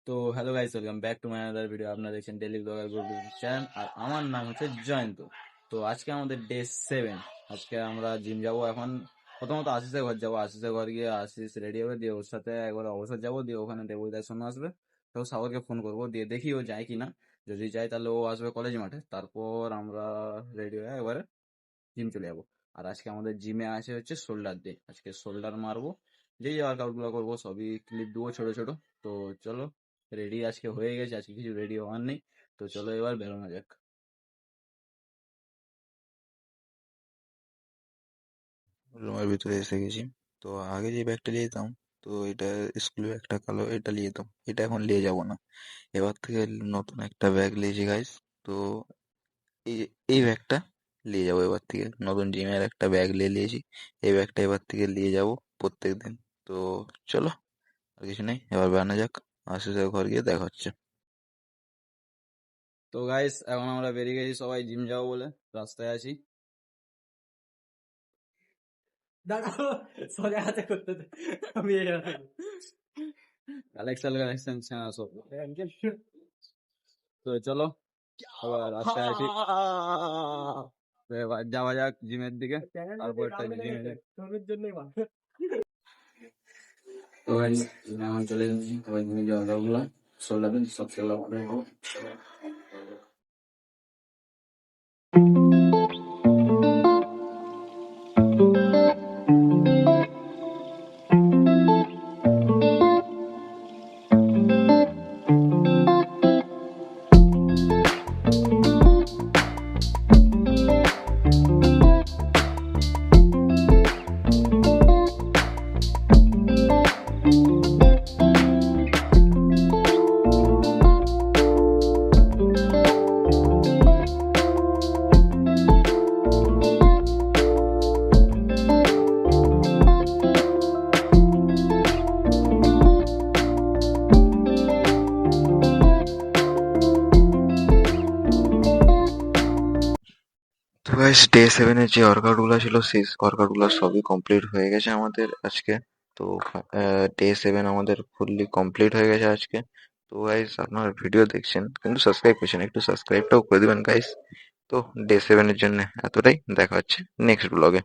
তো hello guys, welcome back to my another video. আপনারা দেখছেন ডেইলি ব্লগার গ্রুপ চ্যানেল, আর আমার নাম হচ্ছে জয়ন্ত। তো আজকে আমাদের ডে 7। আজকে আমরা জিম যাব। এখন প্রথমত আশিসের ঘর যাবো। আশিসের ঘর গিয়ে আশিস রেডি হবে, দিয়ে ওর সাথে একবার অবসর যাবো, দিয়ে ওখানে দেবদার শোনা আসবে। তো সাগরকে ফোন করবো, দিয়ে দেখি ও যায় কিনা। যদি যায় তাহলে ও আসবে কলেজ মাঠে, তারপর আমরা রেডি হয়ে একবারে জিম চলে যাবো। আর আজকে আমাদের জিমে আছে হচ্ছে শোল্ডার ডে। আজকে শোল্ডার মারবো, যেই ওয়ার্কআউট গুলো করবো সবই ক্লিপ দেবো ছোট ছোট। তো চলো, রেডি আজকে হয়ে গেছে, আজকে কিছু রেডি হওয়ার নেই। তো চলো এবার বেরোনো যাক। রুমের ভিতরে এসে গেছি। তো আগে যে ব্যাগটা নিয়ে যেতাম, তো এটা স্কুলের একটা কালো, এটা নিয়ে যেতাম, এটা এখন নিয়ে যাব না। এবার থেকে নতুন একটা ব্যাগ নিয়েছি গাইস। তো এই এই ব্যাগটা নিয়ে যাবো এবার থেকে, নতুন জিমের একটা ব্যাগ নিয়ে নিয়েছি। এই ব্যাগটা এবার থেকে নিয়ে যাব প্রত্যেক দিন। তো চলো, আর কিছু নেই, এবার বেরানো যাক। আশিসের ঘর গিয়ে দেখা হচ্ছে। তো গাইস, এখন আমরা বেরিয়ে গেছি, সবাই জিম যাবো বলে রাস্তায় আছি। দাঁড়াও, সোজা হাতে করতে দে। আমি কালেকশন কালেকশন সব। তো চলো এবার রাস্তায় আছি। তো এবার যাওয়া যাক জিমের দিকে, তারপর জিমে। তো গাইস, এখন চলে যাচ্ছি, সবাই জিমে যাওয়া দাওয়া সোলাবেন সব খেলা হবে। তো গাইস, ডে 7 যে ওয়ার্কআউট গুলো ছিল, সেই ওয়ার্কআউট গুলো সবই কমপ্লিট হয়ে গেছে আমাদের আজকে। তো ডে 7 আমাদের ফুললি কমপ্লিট হয়ে গেছে আজকে। তো গাইস, আপনার ভিডিও দেখছেন কিন্তু সাবস্ক্রাইব করছেন, একটু সাবস্ক্রাইবটাও করে দিবেন গাইস। তো ডে 7 এর জন্য এতটাই, দেখা হচ্ছে নেক্সট ব্লগে।